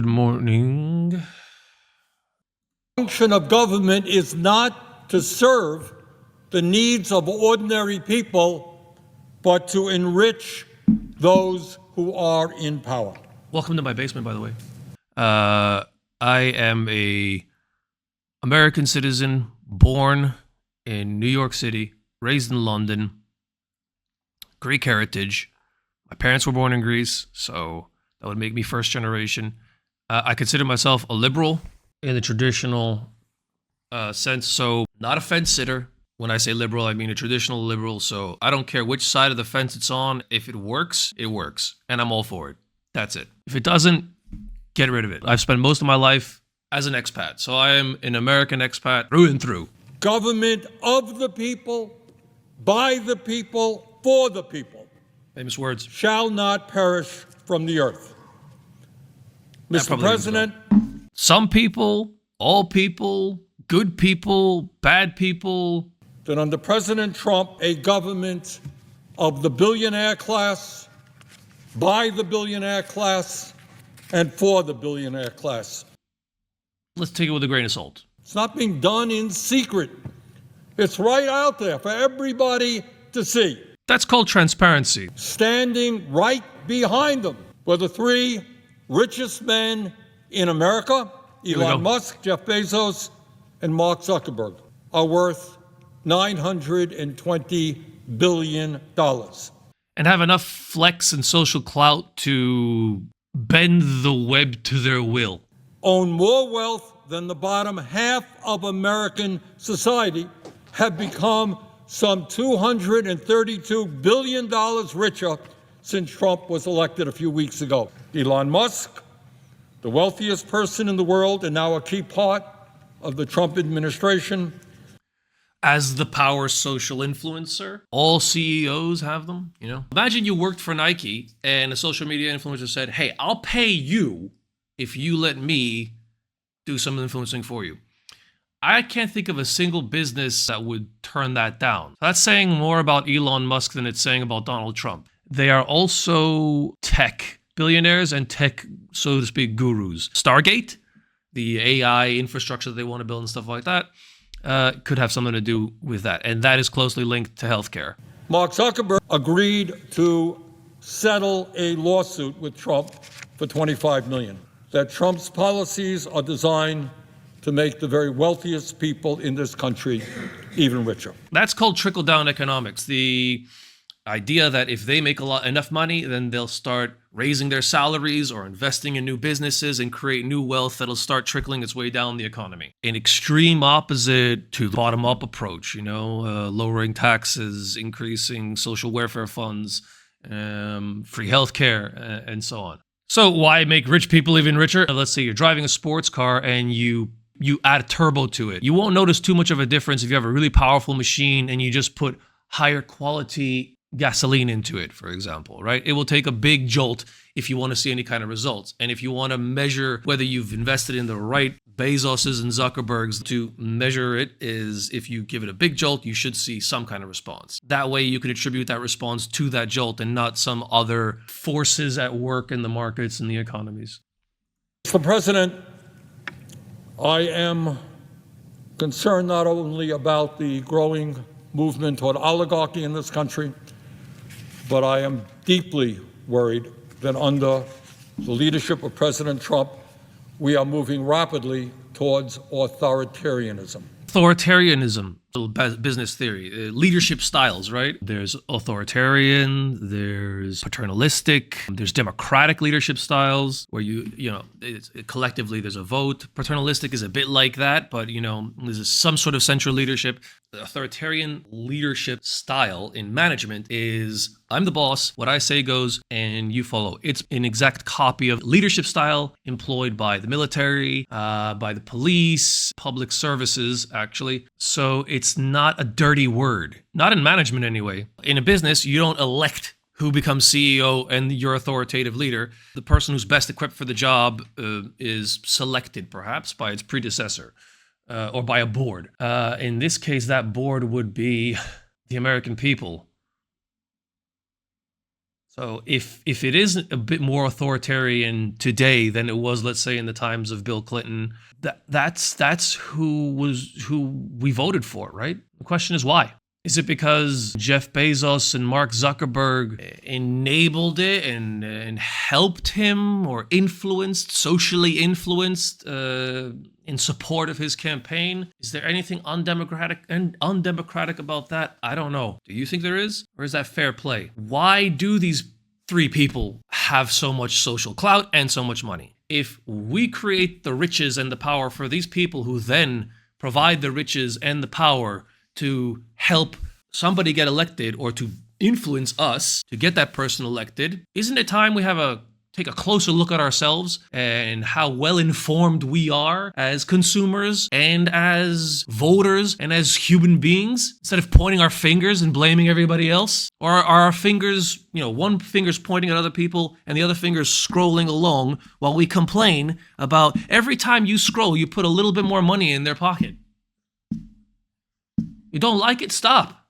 Good morning. Function of government is not to serve the needs of ordinary people, but to enrich those who are in power. Welcome to my basement, by the way. I am a American citizen, born in New York City, raised in London, Greek heritage. My parents were born in Greece, so that would make me first generation. I consider myself a liberal in the traditional sense, so not a fence sitter. When I say liberal, I mean a traditional liberal, so I don't care which side of the fence it's on. If it works, and I'm all for it. That's it. If it doesn't, get rid of it. I've spent most of my life as an expat, so I am an American expat through and through. Government of the people, by the people, for the people. Famous words. Shall not perish from the earth. Mr. President. Some people, all people, good people, bad people. That under President Trump, a government of the billionaire class, by the billionaire class, and for the billionaire class. Let's take it with a grain of salt. It's not being done in secret. It's right out there for everybody to see. That's called transparency. Standing right behind them were the three richest men in America, Elon Musk, Jeff Bezos, and Mark Zuckerberg, are worth $920 billion. And have enough flex and social clout to bend the web to their will. Own more wealth than the bottom half of American society, have become some $232 billion richer since Trump was elected a few weeks ago. Elon Musk, the wealthiest person in the world and now a key part of the Trump administration. As the power social influencer, all CEOs have them, you know? Imagine you worked for Nike and a social media influencer said, hey, I'll pay you if you let me do some influencing for you. I can't think of a single business that would turn that down. That's saying more about Elon Musk than it's saying about Donald Trump. They are also tech billionaires and tech, so to speak, gurus. Stargate, the AI infrastructure that they want to build and stuff like that, could have something to do with that. And that is closely linked to healthcare. Mark Zuckerberg agreed to settle a lawsuit with Trump for $25 million. That Trump's policies are designed to make the very wealthiest people in this country even richer. That's called trickle-down economics. The idea that if they make enough money, then they'll start raising their salaries or investing in new businesses and create new wealth that'll start trickling its way down the economy. An extreme opposite to the bottom-up approach, lowering taxes, increasing social welfare funds, free healthcare, and so on. So why make rich people even richer? Let's say you're driving a sports car and you add a turbo to it. You won't notice too much of a difference if you have a really powerful machine and you just put higher quality gasoline into it, for example, right? It will take a big jolt if you want to see any kind of results. And if you want to measure whether you've invested in the right Bezoses and Zuckerbergs, to measure it is if you give it a big jolt, you should see some kind of response. That way you can attribute that response to that jolt and not some other forces at work in the markets and the economies. Mr. President, I am concerned not only about the growing movement toward oligarchy in this country, but I am deeply worried that under the leadership of President Trump, we are moving rapidly towards authoritarianism. Authoritarianism, business theory, leadership styles, right? There's authoritarian, there's paternalistic, there's democratic leadership styles where collectively there's a vote. Paternalistic is a bit like that, but there's some sort of central leadership. The authoritarian leadership style in management is I'm the boss, what I say goes, and you follow. It's an exact copy of leadership style employed by the military, by the police, public services, actually. So it's not a dirty word. Not in management anyway. In a business, you don't elect who becomes CEO and your authoritative leader. The person who's best equipped for the job is selected, perhaps, by its predecessor. Or by a board. In this case, that board would be the American people. So if it is a bit more authoritarian today than it was, let's say, in the times of Bill Clinton, that's who we voted for, right? The question is why? Is it because Jeff Bezos and Mark Zuckerberg enabled it and helped him, or socially influenced in support of his campaign? Is there anything undemocratic about that? I don't know. Do you think there is? Or is that fair play? Why do these three people have so much social clout and so much money? If we create the riches and the power for these people who then provide the riches and the power to help somebody get elected or to influence us to get that person elected, isn't it time we take a closer look at ourselves and how well informed we are as consumers and as voters and as human beings, instead of pointing our fingers and blaming everybody else? Or are our fingers, one finger's pointing at other people and the other finger's scrolling along while we complain about every time you scroll, you put a little bit more money in their pocket? You don't like it? Stop.